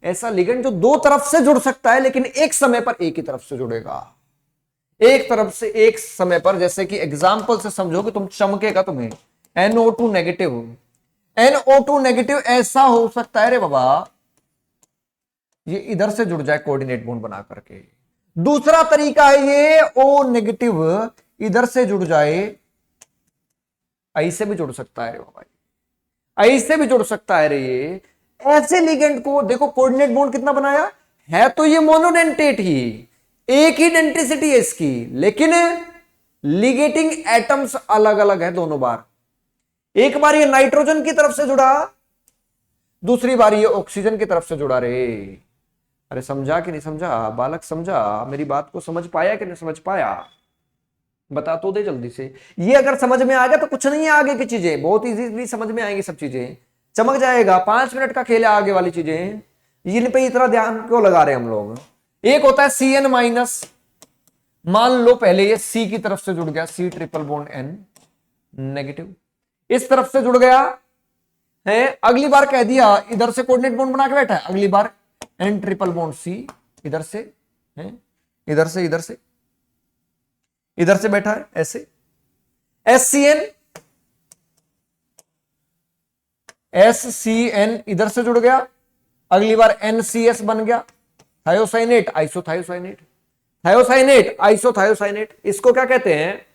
ऐसा लिगेंड जो दो तरफ से जुड़ सकता है, लेकिन एक समय पर एक ही तरफ से जुड़ेगा, एक तरफ से एक समय पर। जैसे कि एग्जाम्पल से समझो कि तुम चमकेगा तुम्हें NO2 नेगेटिव, NO2 नेगेटिव ऐसा हो सकता है रे बाबा, ये इधर से जुड़ जाए कोऑर्डिनेट बॉन्ड बना करके। दूसरा तरीका है ये O नेगेटिव इधर से जुड़ जाए, ऐसे भी जुड़ सकता है रे बाबा, ऐसे भी जुड़ सकता है रे ये। ऐसे लिगेंड को देखो, कोऑर्डिनेट बॉन्ड कितना बनाया है, तो ये मोनोडेंटेट ही, एक ही डेंटिसिटी है इसकी, लेकिन लिगेटिंग एटम्स अलग अलग है दोनों बार। एक बार ये नाइट्रोजन की तरफ से जुड़ा, दूसरी बार ये ऑक्सीजन की तरफ से जुड़ा रे। अरे समझा कि नहीं समझा बालक? समझा मेरी बात को? समझ पाया कि नहीं समझ पाया? बता तो दे जल्दी से। ये अगर समझ में आ गया तो कुछ नहीं है, आगे की चीजें बहुत इजीली समझ में आएंगी, सब चीजें चमक जाएगा। 5 मिनट का खेल है, आगे वाली चीजें इन पे इतना ध्यान क्यों लगा रहे हैं हम लोग? एक होता है CN माइनस, मान लो पहले ये C की तरफ से जुड़ गया, C triple bond N negative, इस तरफ से जुड़ गया है। अगली बार कह दिया इधर से कोऑर्डिनेट बॉन्ड बना के बैठा है, अगली बार N ट्रिपल बॉन्ड C इधर से है, इधर से, इधर से, इधर से बैठा है ऐसे, SCN, SCN इधर से जुड़ गया, अगली बार NCS बन गया, थायोसाइनेट आइसोथायोसाइनेट, थायोसाइनेट आइसोथायोसाइनेट। इसको क्या कहते हैं?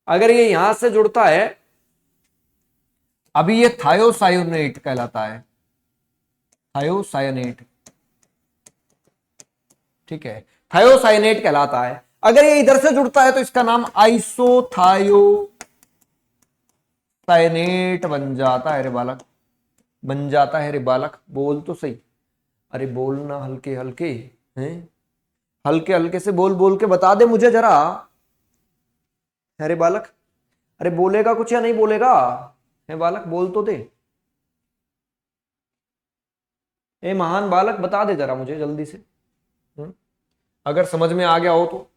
अगर ये यहां से जुड़ता है, अभी ये थायोसायोनेट कहलाता है, थायोसायनेट, ठीक है, थायोसाइनेट कहलाता है। अगर ये इधर से जुड़ता है तो इसका नाम आइसोथायोसाइनेट बन जाता है रे बालक, बन जाता है रे बालक। बोल तो सही, अरे बोलना हल्के हल्के हैं, हल्के हल्के से बोल, बोल के बता दे मुझे जरा, अरे बालक, अरे बोलेगा कुछ या नहीं बोलेगा, है बालक बोल तो दे। ए महान बालक बता दे जरा मुझे जल्दी से, अगर समझ में आ गया हो तो।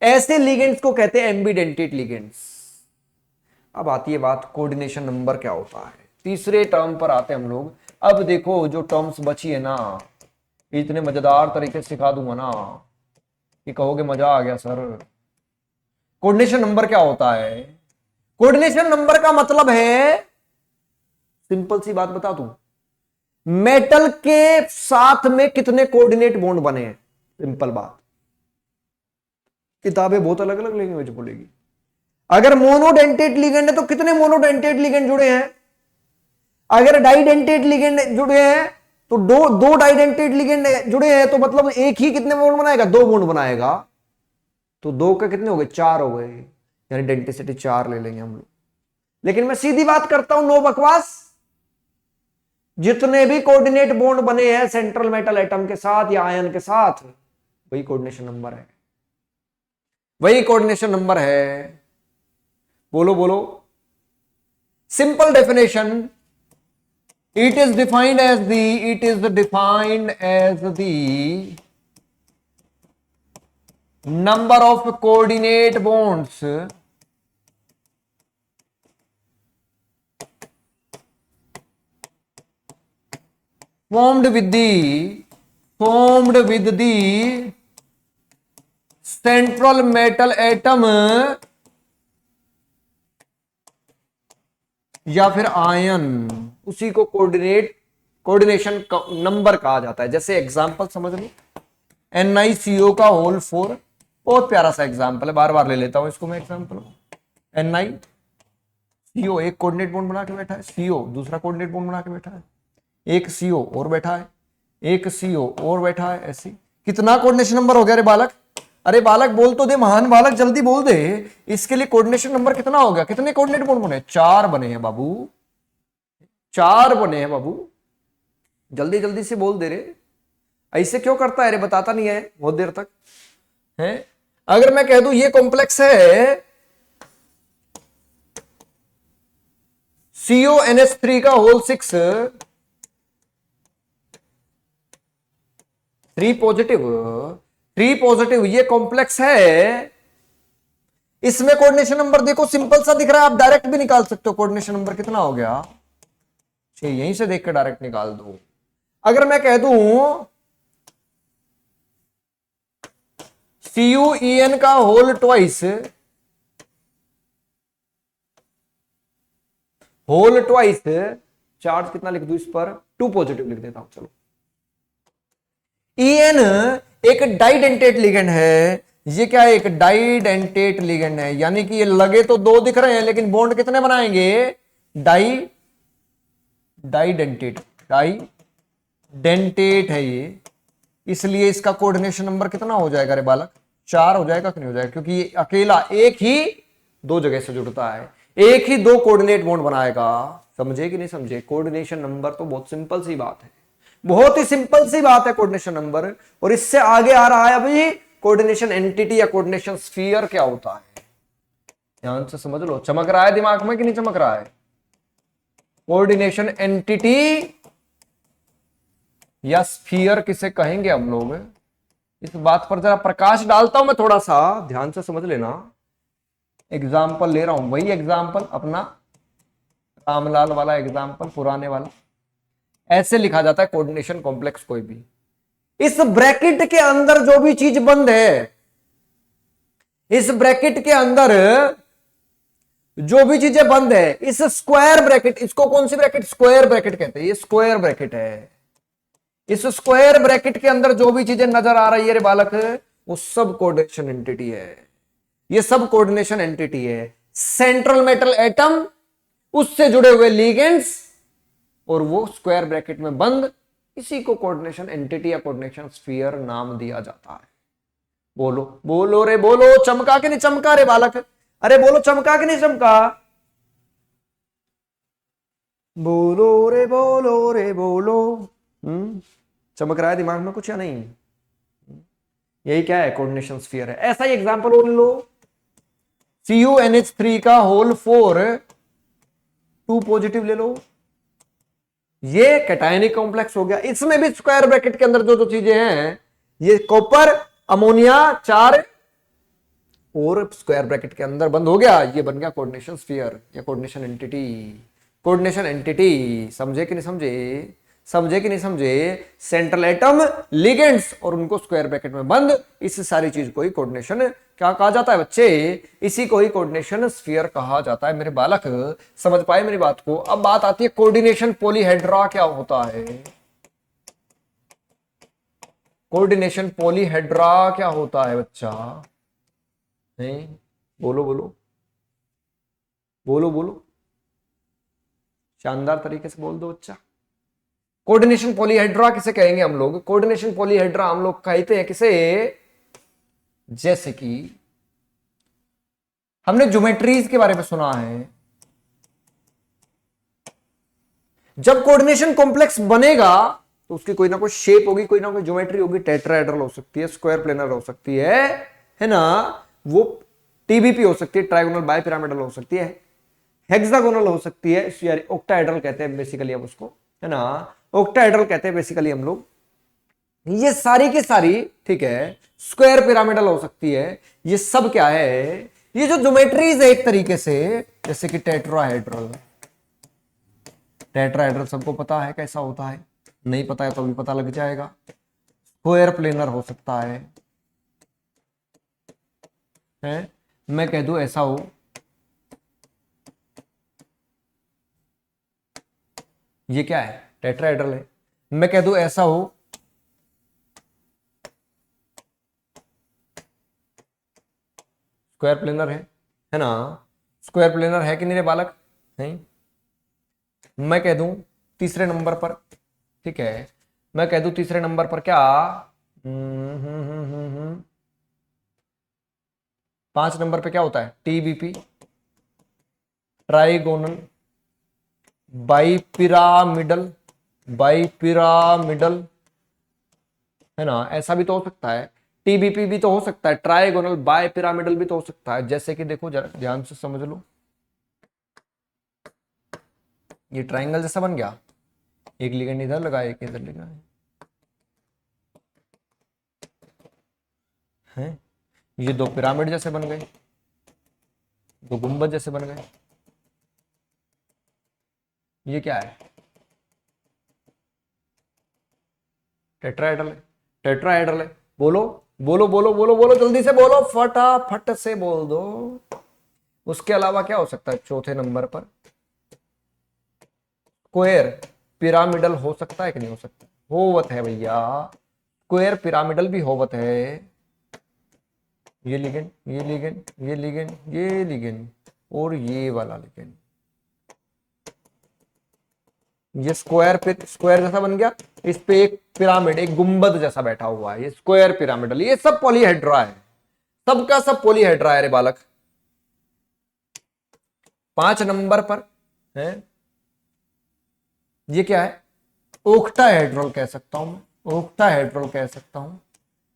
ऐसे लिगेंड्स को कहते हैं एम्बिडेंटेड लिगेंड्स। अब आती है बात कोऑर्डिनेशन नंबर क्या होता है, तीसरे टर्म पर आते हैं हम लोग। अब देखो जो टर्म्स बची है ना, इतने मजेदार तरीके से सिखा दूंगा ना कि कहोगे मजा आ गया सर। कोऑर्डिनेशन नंबर क्या होता है? कोऑर्डिनेशन नंबर का मतलब है, सिंपल सी बात बता दूं, मेटल के साथ में कितने कोऑर्डिनेट बॉन्ड बने हैं, सिंपल बात। किताबें बहुत अलग अलग लैंग्वेज बोलेगी। अगर मोनोडेंटेट लिगेंड है तो कितने मोनोडेंटेट लिगेंड जुड़े हैं, अगर डाइडेंटेट लिगेंड जुड़े हैं तो दो डाइडेंटेट लिगेंड जुड़े हैं तो मतलब एक ही कितने बॉन्ड बनाएगा, दो बॉन्ड बनाएगा। तो दो का कितने हो गए, चार हो गए, यानी डेंटिसिटी 4 ले लेंगे हम लोग। लेकिन मैं सीधी बात करता हूं, नो बकवास, जितने भी कोऑर्डिनेट बॉन्ड बने हैं सेंट्रल मेटल एटम के साथ या आयन के साथ, वही कोऑर्डिनेशन नंबर है, वही कोऑर्डिनेशन नंबर है। बोलो बोलो। Simple definition, it is defined as the number of coordinate bonds formed with the central metal atom या फिर आयन, उसी को कोऑर्डिनेशन नंबर कहा जाता है। जैसे एग्जांपल समझ लो, NiCO का होल 4, बहुत प्यारा सा एग्जांपल है, बार बार ले लेता हूं इसको मैं एग्जांपल। NiCO एक कोऑर्डिनेट बॉन्ड बना के बैठा है, CO दूसरा कोऑर्डिनेट बॉन्ड बना के बैठा है, एक CO और बैठा है, एक CO और बैठा है, ऐसी कितना कोऑर्डिनेशन नंबर हो गया रे बालक? अरे बालक बोल तो दे, महान बालक जल्दी बोल दे, इसके लिए कोऑर्डिनेशन नंबर कितना हो गया? कितने कोऑर्डिनेट बॉन्ड बने? 4 बने हैं बाबू, 4 बने हैं बाबू, जल्दी जल्दी से बोल दे रे। ऐसे क्यों करता है रे, बताता नहीं है बहुत देर तक है। अगर मैं कह दूं ये कॉम्प्लेक्स है CONH3 का होल 6, 3 पॉजिटिव, ये कॉम्प्लेक्स है, इसमें कोऑर्डिनेशन नंबर देखो सिंपल सा दिख रहा है, आप डायरेक्ट भी निकाल सकते हो। कोऑर्डिनेशन नंबर कितना हो गया, यहीं से देख कर डायरेक्ट निकाल दो। अगर मैं कह दूं CuEn का होल ट्वाइस, चार्ज कितना लिख दूं इस पर, 2 पॉजिटिव लिख देता हूं। चलो, En एक डाइडेंटेट लिगेंड है, ये क्या है, एक डाइडेंटेट लिगेंड है, यानी कि ये लगे तो 2 दिख रहे हैं लेकिन बॉन्ड कितने बनाएंगे, डाइडेंटेट है ये, इसलिए इसका कोऑर्डिनेशन नंबर कितना हो जाएगा रे बालक, 4 हो जाएगा कि नहीं हो जाएगा? क्योंकि ये अकेला एक ही 2 जगह से जुड़ता है, एक ही 2 कोऑर्डिनेट बॉन्ड बनाएगा। समझे कि नहीं समझे? कोऑर्डिनेशन नंबर तो बहुत सिंपल सी बात है, बहुत ही सिंपल सी बात है कोऑर्डिनेशन नंबर। और इससे आगे आ रहा है अभी कोऑर्डिनेशन एंटिटी या कोऑर्डिनेशन स्फीयर क्या होता है, ध्यान से समझ लो। चमक रहा है दिमाग में कि नहीं चमक रहा है? कोऑर्डिनेशन एंटिटी या स्फीयर किसे कहेंगे हम लोग, इस बात पर जरा प्रकाश डालता हूं मैं, थोड़ा सा ध्यान से समझ लेना। एग्जाम्पल ले रहा हूं, वही एग्जाम्पल अपना रामलाल वाला एग्जाम्पल, पुराने वाला। ऐसे लिखा जाता है कोऑर्डिनेशन कॉम्प्लेक्स कोई भी, इस ब्रैकेट के अंदर जो भी चीज बंद है, इस ब्रैकेट के अंदर जो भी चीजें बंद है, इस स्क्वायर ब्रैकेट, इसको कौन सी ब्रैकेट, स्क्वायर ब्रैकेट कहते हैं, ये स्क्वायर ब्रैकेट है। इस स्क्वायर ब्रैकेट के अंदर जो भी चीजें नजर आ रही है रे बालक, वो सब कोऑर्डिनेशन एंटिटी है, ये सब कोऑर्डिनेशन एंटिटी है। सेंट्रल मेटल एटम, उससे जुड़े हुए लिगेंड्स, और वो स्क्वायर ब्रैकेट में बंद, इसी को कोऑर्डिनेशन एंटिटी या कोऑर्डिनेशन स्फीयर नाम दिया जाता है। बोलो बोलो रे बोलो, चमका कि नहीं चमका रे बालक, अरे बोलो चमका कि नहीं चमका, बोलो रे बोलो रे बोलो। चमक रहा है दिमाग में कुछ या नहीं? यही क्या है? कोऑर्डिनेशन स्फीयर है। ऐसा ही एग्जांपल और लो, CuNH3 का होल 4 2 पॉजिटिव ले लो, ये कैटायनिक कॉम्प्लेक्स हो गया। इसमें भी स्क्वायर ब्रैकेट के अंदर जो जो चीजें हैं, ये कॉपर अमोनिया 4 और स्क्वायर ब्रैकेट के अंदर बंद हो गया, ये बन गया कोऑर्डिनेशन स्फीयर या कोऑर्डिनेशन एंटिटी। कोऑर्डिनेशन एंटिटी समझे कि नहीं समझे? समझे कि नहीं समझे? सेंट्रल एटम, लिगेंड्स और उनको स्क्वायर ब्रैकेट में बंद, इस सारी चीज को ही कोऑर्डिनेशन क्या कहा जाता है बच्चे? इसी को ही कोऑर्डिनेशन स्फीयर कहा जाता है मेरे बालक। समझ पाए मेरी बात को? अब बात आती है कोऑर्डिनेशन पॉलीहेड्रा क्या होता है। कोऑर्डिनेशन पॉलीहेड्रा क्या होता है बच्चा? नहीं, बोलो बोलो बोलो बोलो, शानदार तरीके से बोल दो बच्चा। कोऑर्डिनेशन पॉलीहेड्रा किसे कहेंगे हम लोग? कोऑर्डिनेशन पॉलीहेड्रा हम लोग कहते हैं किसे? जैसे कि हमने ज्योमेट्रीज के बारे में सुना है, जब कोऑर्डिनेशन कॉम्प्लेक्स बनेगा तो उसकी कोई ना कोई शेप होगी, कोई ना कोई ज्योमेट्री होगी। टेट्राहेड्रल हो सकती है, स्क्वायर प्लेनर हो सकती है ना, वो टीबीपी हो सकती है, ट्राइगोनल बाइपिरामिडल हो सकती है, हेक्सागोनल हो सकती है, यार ऑक्टाहेड्रल कहते हैं बेसिकली हम उसको, है ना, ऑक्टाहेड्रल कहते हैं बेसिकली हम लोग। ये सारी की सारी ठीक है, स्क्वायर पिरामिडल हो सकती है। ये सब क्या है? ये जो ज्योमेट्रीज है एक तरीके से, जैसे कि टेट्राहेड्रल। टेट्राहेड्रल सबको पता है कैसा होता है, नहीं पता है तो भी पता लग जाएगा। स्क्वायर प्लेनर हो सकता है? मैं कह दूं ऐसा हो, ये क्या है? टेट्राहेड्रल है। मैं कह दूं ऐसा हो, स्क्वायर प्लेनर है ना, स्क्वायर प्लेनर है कि नहीं रे बालक? नहीं। मैं कह दूं तीसरे नंबर पर, ठीक है, मैं कह दूं तीसरे नंबर पर क्या? 5 नंबर पे क्या होता है? टीबीपी, ट्राइगोनल बाइपिरामिडल, बाइपिरामिडल, है ना, ऐसा भी तो हो सकता है। टीबीपी भी तो हो सकता है, ट्राइगोनल बाइपिरामिडल भी तो हो सकता है। जैसे कि देखो जरा ध्यान से समझ लो, ये ट्राइंगल जैसा बन गया, एक लिगेंड इधर लगा, एक इधर लगा है, ये 2 पिरामिड जैसे बन गए, 2 गुंबद जैसे बन गए। ये क्या है? टेट्राहेड्रल है, टेट्राहेड्रल है। बोलो बोलो बोलो बोलो बोलो, जल्दी से बोलो, फटाफट से बोल दो। उसके अलावा क्या हो सकता है चौथे नंबर पर? स्क्वायर पिरामिडल हो सकता है कि नहीं हो सकता? होवत है भैया, स्क्वायर पिरामिडल भी होवत है। ये लिगेंड, ये लिगेंड, ये लिगेंड, ये लिगेंड और ये वाला लिगेंड, ये स्क्वायर पे स्क्वायर जैसा बन गया, इस पे एक पिरामिड, एक गुंबद जैसा बैठा हुआ है, ये स्क्वायर पिरामिडल। ये सब पॉलीहेड्रा है, सबका सब पॉलीहेड्रा है रे बालक। 5 नंबर पर है, ये क्या है? ऑक्टाहेड्रल कह सकता हूं मैं, ऑक्टाहेड्रल कह सकता हूं।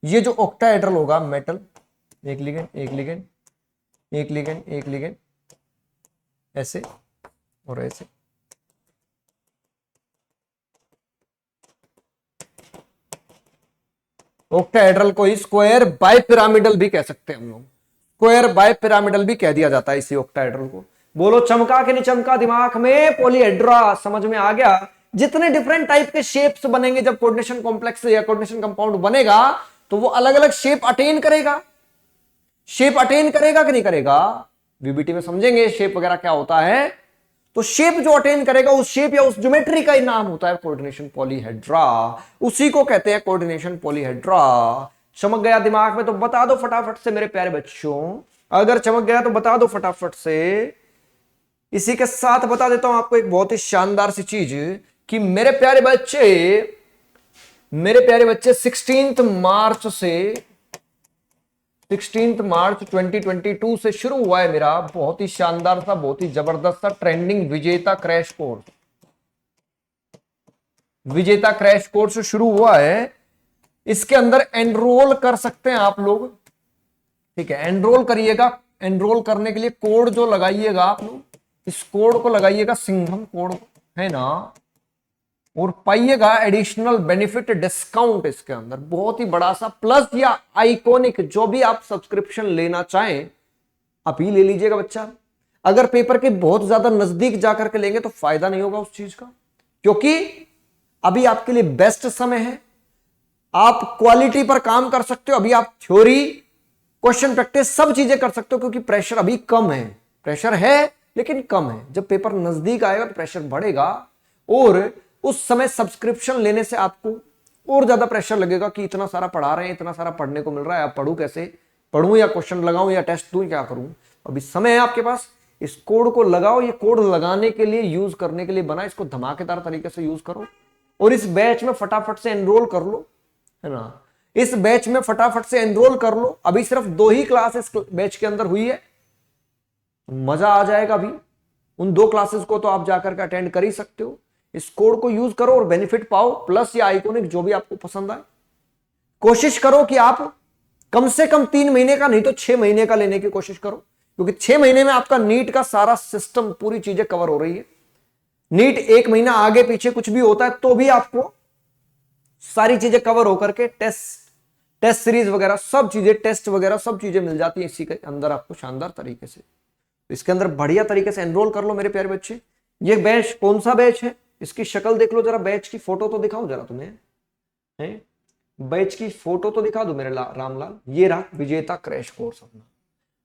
ये जो ऑक्टाहेड्रल होगा, मेटल, एक लिगेंड, एक लिगेंड, एक लिगेंड, एक लिगेंड, ऐसे और ऐसे। ऑक्टाहेड्रल को ही स्क्वायर बाइपिरामिडल भी कह सकते हैं हम लोग, स्क्वायर बाइपिरामिडल भी कह दिया जाता है इसी ऑक्टाहेड्रल को। बोलो चमका कि नहीं चमका दिमाग में? पॉलीहेड्रा समझ में आ गया? जितने डिफरेंट टाइप के शेप्स बनेंगे जब कोऑर्डिनेशन कॉम्प्लेक्स या कोऑर्डिनेशन कंपाउंड बनेगा, तो वो अलग अलग शेप अटेन करेगा। शेप अटेन करेगा कि नहीं करेगा? वीबीटी में समझेंगे शेप वगैरह क्या होता है। तो शेप जो अटेन करेगा, उस शेप या उस ज्योमेट्री का ही नाम होता है कोऑर्डिनेशन पॉलीहेड्रा। उसी को कहते हैं कोऑर्डिनेशन पॉलीहेड्रा। चमक गया दिमाग में तो बता दो फटाफट से मेरे प्यारे बच्चों, अगर चमक गया तो बता दो फटाफट से। इसी के साथ बता देता हूं आपको एक बहुत ही शानदार सी चीज कि मेरे प्यारे बच्चे 16 मार्च से 16 मार्च 2022 से शुरू हुआ है मेरा बहुत ही शानदार सा, बहुत ही जबरदस्त सा ट्रेंडिंग विजेता क्रैश कोर्स। विजेता क्रैश कोर्स शुरू हुआ है, इसके अंदर एनरोल कर सकते हैं आप लोग। ठीक है, एनरोल करिएगा। एनरोल करने के लिए कोड जो लगाइएगा आप लोग, इस कोड को लगाइएगा, सिंघम कोड है ना, और पाइएगा एडिशनल बेनिफिट डिस्काउंट इसके अंदर बहुत ही बड़ा सा, प्लस या आइकॉनिक जो भी आप सब्सक्रिप्शन लेना चाहें आप ही ले लीजिएगा बच्चा। अगर पेपर के बहुत ज्यादा नजदीक जाकर के लेंगे तो फायदा नहीं होगा उस चीज का, क्योंकि अभी आपके लिए बेस्ट समय है। आप क्वालिटी पर काम कर सकते हो, अभी आप थ्योरी, क्वेश्चन प्रैक्टिस सब चीजें कर सकते हो, क्योंकि प्रेशर अभी कम है। प्रेशर है लेकिन कम है। जब पेपर नजदीक आएगा तो प्रेशर बढ़ेगा, और उस समय सब्सक्रिप्शन लेने से आपको और ज्यादा प्रेशर लगेगा कि इतना सारा पढ़ा रहे हैं, इतना सारा पढ़ने को मिल रहा है, अब पढ़ूं कैसे, पढ़ूं या क्वेश्चन लगाऊं या टेस्ट दूं, क्या करूं। अभी समय है आपके पास, इस कोड को लगाओ। ये कोड लगाने के लिए, यूज करने के लिए बना, इसको धमाकेदार तरीके से यूज करो और इस बैच में फटाफट से एनरोल कर लो, है ना। इस बैच में फटाफट से एनरोल कर लो। अभी सिर्फ 2 ही क्लास इस बैच के अंदर हुई है, मजा आ जाएगा। अभी उन 2 क्लासेस को तो आप जाकर के अटेंड कर ही सकते हो। इस कोड को यूज करो और बेनिफिट पाओ, प्लस या आइकॉनिक जो भी आपको पसंद आए। कोशिश करो कि आप कम से कम 3 महीने का, नहीं तो 6 महीने का लेने की कोशिश करो, क्योंकि 6 महीने में आपका नीट का सारा सिस्टम, पूरी चीजें कवर हो रही है। नीट 1 महीना आगे पीछे कुछ भी होता है तो भी आपको सारी चीजें कवर होकर के टेस्ट सीरीज वगैरह सब चीजें, टेस्ट वगैरह सब चीजें मिल जाती है इसी के अंदर आपको शानदार तरीके से। इसके अंदर बढ़िया तरीके से एनरोल कर लो मेरे प्यारे बच्चे। ये बैच कौन सा बैच है, इसकी शक्ल देख लो जरा, बैच की फोटो तो दिखाओ जरा तुम्हें, है बैच की फोटो तो दिखा दो मेरे रामलाल। ये रहा विजेता क्रैश कोर्स अपना।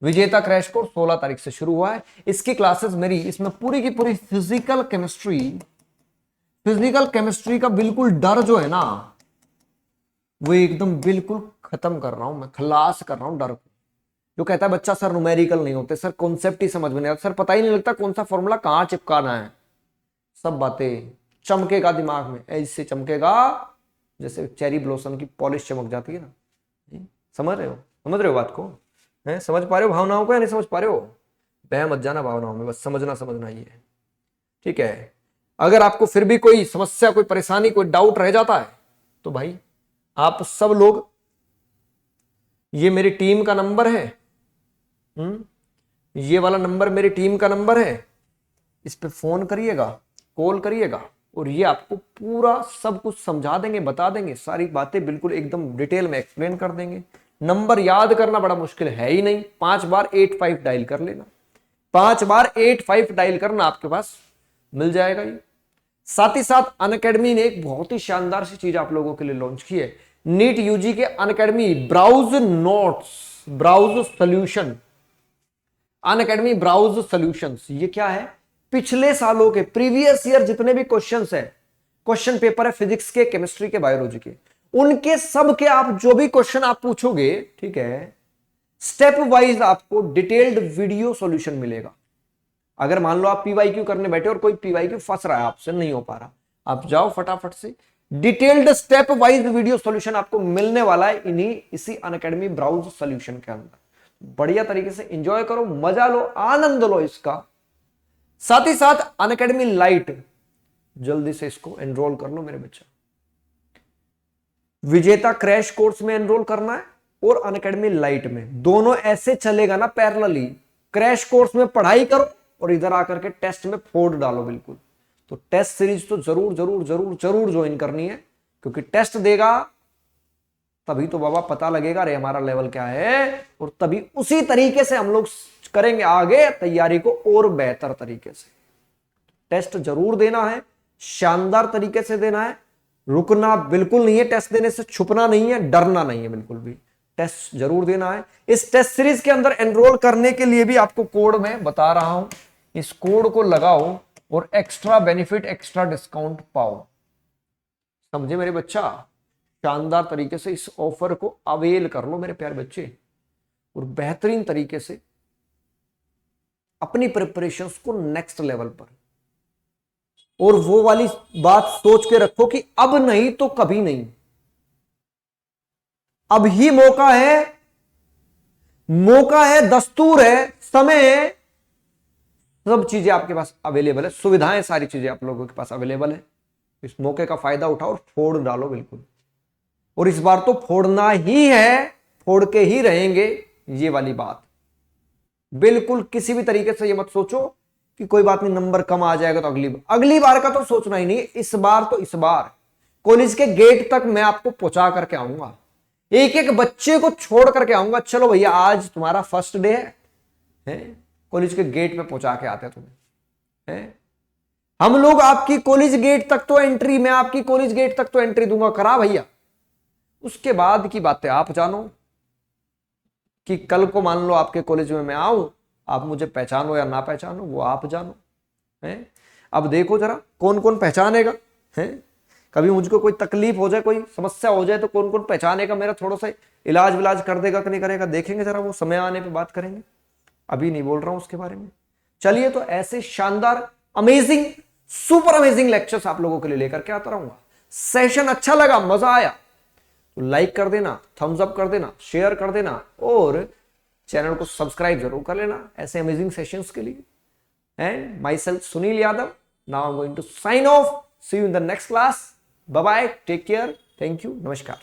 विजेता क्रैश कोर्स 16 तारीख से शुरू हुआ है। इसकी क्लासेस मेरी, इसमें पूरी की पूरी फिजिकल केमिस्ट्री का बिल्कुल डर जो है ना, वो एकदम बिल्कुल खत्म कर रहा हूं मैं, खलास कर रहा हूं डर को। जो कहता है बच्चा सर न्यूमेरिकल नहीं होते, सर कॉन्सेप्ट ही समझ में नहीं आता, सर पता ही नहीं लगता कौन सा फॉर्मूला कहां चिपकाना है, सब बातें चमकेगा दिमाग में, ऐसे चमकेगा जैसे चेरी ब्लॉसम की पॉलिश चमक जाती है ना। समझ रहे हो बात को, है समझ पा रहे हो भावनाओं को या नहीं समझ पा रहे हो। बह मत जाना भावनाओं में, बस समझना ही है। ठीक है, अगर आपको फिर भी कोई समस्या, कोई परेशानी, कोई डाउट रह जाता है तो भाई आप सब लोग, ये मेरी टीम का नंबर है, ये वाला नंबर मेरी टीम का नंबर है, इस पे फोन करिएगा, कॉल करिएगा, और ये आपको पूरा सब कुछ समझा देंगे, बता देंगे, सारी बातें बिल्कुल एकदम डिटेल में एक्सप्लेन कर देंगे। नंबर याद करना बड़ा मुश्किल है ही नहीं, 5 बार 85 डायल कर लेना, 5 बार 85 डायल करना, आपके पास मिल जाएगा ये। साथ ही साथ अनअकैडमी ने एक बहुत ही शानदार सी चीज आप लोगों के लिए लॉन्च की है, नीट यूजी के Unacademy browse notes, browse solution, Unacademy browse solutions. ये क्या है, पिछले सालों के प्रीवियस ईयर जितने भी क्वेश्चंस है, क्वेश्चन पेपर है फिजिक्स के, केमिस्ट्री के, बायोलॉजी के, उनके सब के आप जो भी क्वेश्चन आप पूछोगे, ठीक है, स्टेप वाइज आपको डिटेल्ड वीडियो सॉल्यूशन मिलेगा। अगर मान लो आप पीवाईक्यू करने बैठे और कोई पीवाईक्यू फंस रहा है, आपसे नहीं हो पा रहा, आप जाओ फटाफट से, detailed step wise video solution आपको मिलने वाला है इसी अनअकैडमी ब्राउज सॉल्यूशन के अंदर। बढ़िया तरीके से एंजॉय करो, मजा लो, आनंद लो इसका। साथ ही साथ अनअकैडमी लाइट, जल्दी से इसको एनरोल कर लो मेरे बच्चा। विजेता क्रैश कोर्स में एनरोल करना है और अनअकैडमी लाइट में, दोनों ऐसे चलेगा ना पैरेलली। क्रैश कोर्स में पढ़ाई करो और इधर आकर के टेस्ट में फोड़ डालो बिल्कुल। तो टेस्ट सीरीज तो जरूर जरूर जरूर जरूर ज्वाइन करनी है, क्योंकि टेस्ट देगा तभी तो बाबा पता लगेगा अरे हमारा लेवल क्या है, और तभी उसी तरीके से हम लोग करेंगे आगे तैयारी को और बेहतर तरीके से। टेस्ट जरूर देना है, शानदार तरीके से देना है, रुकना बिल्कुल नहीं है, टेस्ट देने से छुपना नहीं है, डरना नहीं है बिल्कुल भी, टेस्ट जरूर देना है। इस टेस्ट सीरीज के अंदर एनरोल करने के लिए भी आपको कोड में बता रहा हूं, इस कोड को लगाओ और एक्स्ट्रा बेनिफिट, एक्स्ट्रा डिस्काउंट पाओ। समझे मेरे बच्चा, शानदार तरीके से इस ऑफर को अवेल कर लो मेरे प्यारे बच्चे, और बेहतरीन तरीके से अपनी प्रिपरेशंस को नेक्स्ट लेवल पर, और वो वाली बात सोच के रखो कि अब नहीं तो कभी नहीं, अब ही मौका है, मौका है, दस्तूर है, समय है, सब चीजें आपके पास अवेलेबल है, सुविधाएं सारी चीजें आप लोगों के पास अवेलेबल है। इस मौके का फायदा उठाओ और फोड़ डालो बिल्कुल। और इस बार तो फोड़ना ही है, फोड़ के ही रहेंगे, ये वाली बात। बिल्कुल किसी भी तरीके से ये मत सोचो कि कोई बात नहीं नंबर कम आ जाएगा तो अगली बार का तो सोचना ही नहीं। इस बार तो इस बार कॉलेज के गेट तक मैं आपको पहुंचा करके आऊंगा, एक एक बच्चे को छोड़ करके आऊंगा। चलो भैया आज तुम्हारा फर्स्ट डे है, कॉलेज के गेट पे पहुंचा के आते तुम्हें है? हम लोग आपकी कॉलेज गेट तक तो एंट्री, मैं आपकी कॉलेज गेट तक तो एंट्री दूंगा, करा भैया। उसके बाद की बातें आप जानो कि कल को मान लो आपके कॉलेज में मैं आऊं, आप मुझे पहचानो या ना पहचानो वो आप जानो है। अब देखो जरा कौन कौन पहचानेगा है। कभी मुझको कोई तकलीफ हो जाए, कोई समस्या हो जाए तो कौन कौन पहचानेगा, मेरा थोड़ा सा इलाज विलाज कर देगा कि नहीं करेगा, देखेंगे जरा, वो समय आने पे बात करेंगे, अभी नहीं बोल रहा हूं उसके बारे में। चलिए, तो ऐसे शानदार अमेजिंग सुपर अमेजिंग लेक्चर्स आप लोगों के लिए लेकर के आता रहूंगा। सेशन अच्छा लगा, मजा आया तो लाइक कर देना, थम्स अप कर देना, शेयर कर देना और चैनल को सब्सक्राइब जरूर कर लेना ऐसे अमेजिंग सेशंस के लिए। And myself Sunil Yadav, now I am going to sign off. See you in the next class. Bye bye, take care, thank you, नमस्कार।